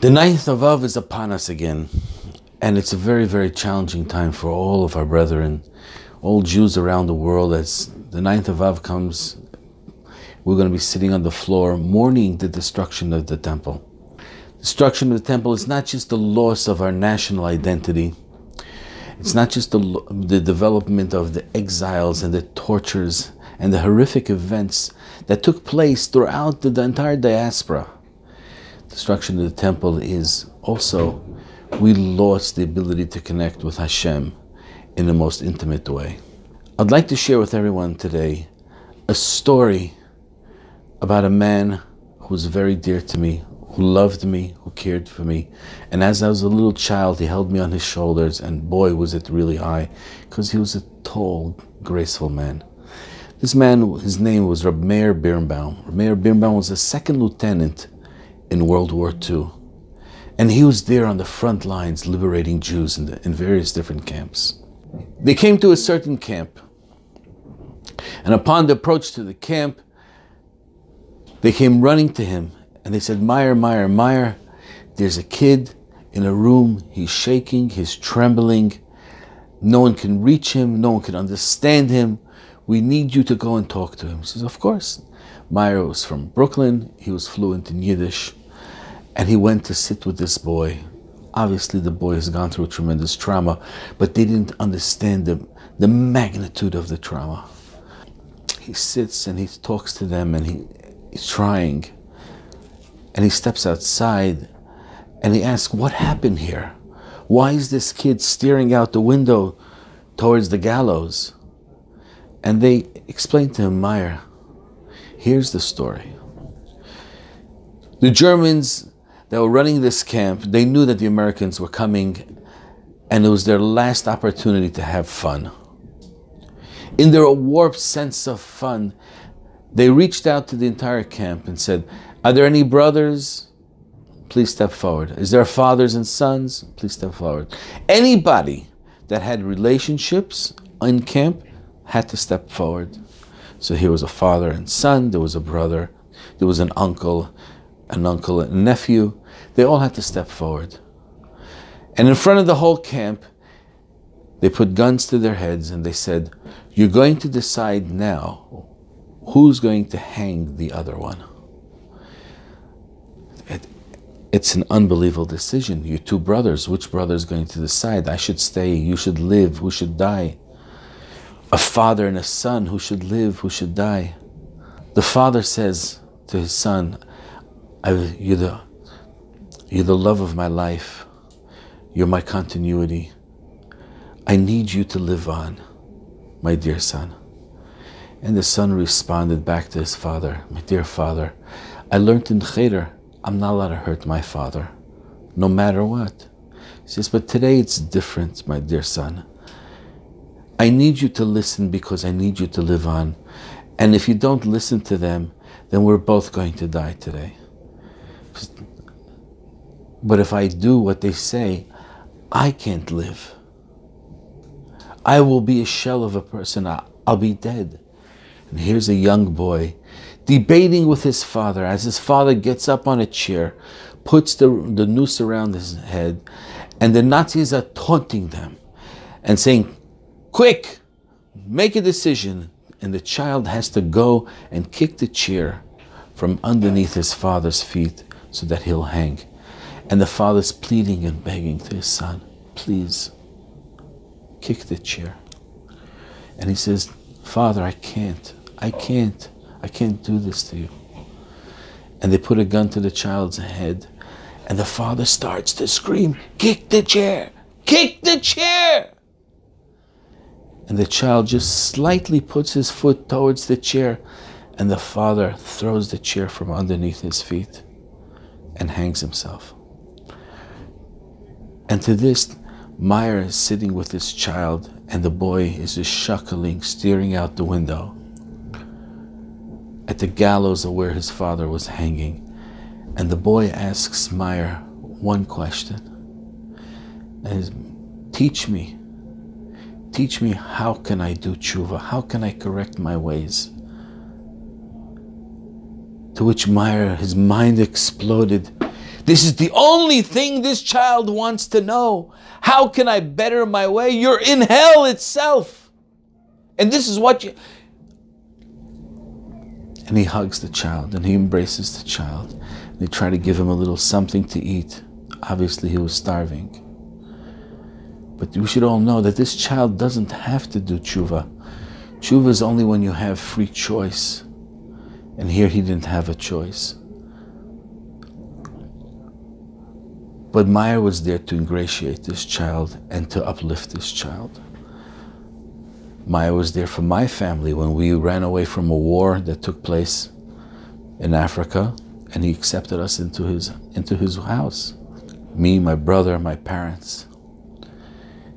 The 9th of Av is upon us again, and it's a very, very challenging time for all of our brethren, all Jews around the world. As the 9th of Av comes, we're going to be sitting on the floor mourning the destruction of the temple. Destruction of the temple is not just the loss of our national identity. It's not just the development of the exiles and the tortures and the horrific events that took place throughout the entire diaspora. Destruction of the temple is also, we lost the ability to connect with Hashem in the most intimate way. I'd like to share with everyone today a story about a man who was very dear to me, who loved me, who cared for me. And as I was a little child, he held me on his shoulders, and boy, was it really high, because he was a tall, graceful man. This man, his name was Reb Meir Birnbaum. Reb Meir Birnbaum was a second lieutenant in World War II. And he was there on the front lines liberating Jews in various different camps. They came to a certain camp. And upon the approach to the camp, they came running to him. And they said, Meir, Meir, Meir, there's a kid in a room. He's shaking, he's trembling. No one can reach him. No one can understand him. We need you to go and talk to him. He says, of course. Meir was from Brooklyn. He was fluent in Yiddish. And he went to sit with this boy. Obviously, the boy has gone through tremendous trauma, but they didn't understand the magnitude of the trauma. He sits and he talks to them, and he's trying. And he steps outside and he asks, what happened here? Why is this kid staring out the window towards the gallows? And they explained to him, Meir, here's the story. The Germans that were running this camp, they knew that the Americans were coming, and it was their last opportunity to have fun. In their warped sense of fun, they reached out to the entire camp and said, are there any brothers? Please step forward. Is there fathers and sons? Please step forward. Anybody that had relationships in camp had to step forward. So here was a father and son, there was a brother, there was an uncle and a nephew. They all had to step forward. And in front of the whole camp, they put guns to their heads and they said, you're going to decide now who's going to hang the other one. It's an unbelievable decision. You two brothers, which brother is going to decide? I should stay, you should live, who should die? A father and a son, who should live, who should die? The father says to his son, you're the love of my life. You're my continuity. I need you to live on, my dear son. And the son responded back to his father, my dear father, I learned in Cheder, I'm not allowed to hurt my father, no matter what. He says, but today it's different, my dear son. I need you to listen because I need you to live on. And if you don't listen to them, then we're both going to die today. But if I do what they say, I can't live. I will be a shell of a person. I'll be dead. And here's a young boy debating with his father as his father gets up on a chair, puts the noose around his head, and the Nazis are taunting them and saying, quick, make a decision. And the child has to go and kick the chair from underneath his father's feet so that he'll hang. And the father's pleading and begging to his son, please, kick the chair. And he says, Father, I can't do this to you. And they put a gun to the child's head, and the father starts to scream, kick the chair, kick the chair. And the child just slightly puts his foot towards the chair, and the father throws the chair from underneath his feet and hangs himself. And to this, Meir is sitting with his child, and the boy is just chuckling, staring out the window at the gallows of where his father was hanging. And the boy asks Meir one question. And teach me how can I do tshuva? How can I correct my ways? To which Meir, his mind exploded. This is the only thing this child wants to know. How can I better my way? You're in hell itself. And this is what you... And he hugs the child and he embraces the child. They try to give him a little something to eat. Obviously he was starving. But we should all know that this child doesn't have to do tshuva. Tshuva is only when you have free choice. And here he didn't have a choice. But Meyer was there to ingratiate this child and to uplift this child. Meyer was there for my family when we ran away from a war that took place in Africa, and he accepted us into his house. Me, my brother, my parents.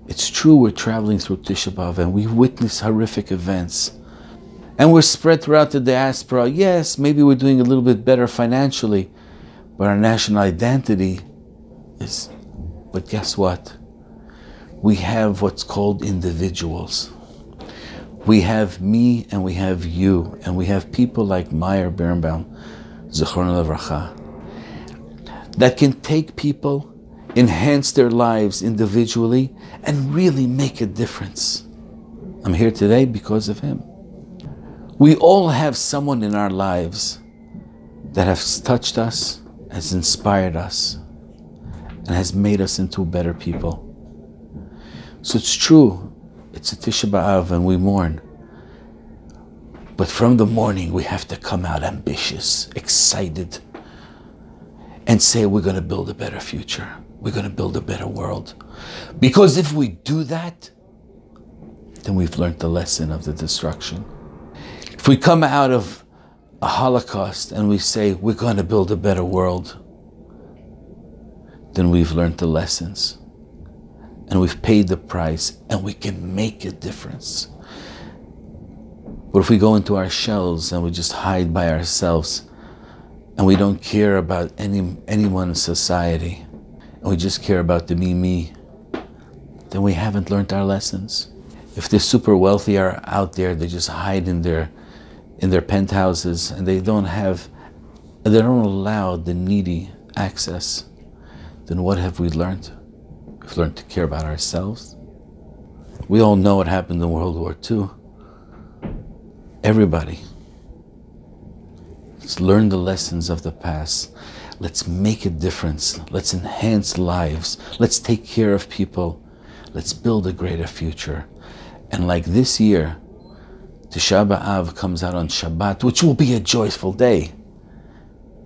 It's true, we're traveling through Tisha B'Av and we witness horrific events. And we're spread throughout the diaspora. Yes, maybe we're doing a little bit better financially, but our national identity is... But guess what? We have what's called individuals. We have me and we have you, and we have people like Meyer Birnbaum, Zichrono Livracha, that can take people, enhance their lives individually, and really make a difference. I'm here today because of him. We all have someone in our lives that has touched us, has inspired us, and has made us into better people. So it's true, it's a Tisha B'Av and we mourn. But from the mourning, we have to come out ambitious, excited, and say we're going to build a better future. We're going to build a better world. Because if we do that, then we've learned the lesson of the destruction. If we come out of a Holocaust and we say we're going to build a better world, then we've learned the lessons. And we've paid the price, and we can make a difference. But if we go into our shells and we just hide by ourselves, and we don't care about anyone in society, and we just care about the me, then we haven't learned our lessons. If the super wealthy are out there, they just hide in their penthouses, and they don't allow the needy access, then what have we learned? We've learned to care about ourselves. We all know what happened in World War II. Everybody. Let's learn the lessons of the past. Let's make a difference. Let's enhance lives. Let's take care of people. Let's build a greater future. And like this year, Tisha B'Av comes out on Shabbat, which will be a joyful day.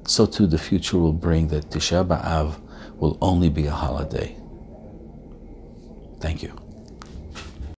So too the future will bring that Tisha B'Av will only be a holiday. Thank you.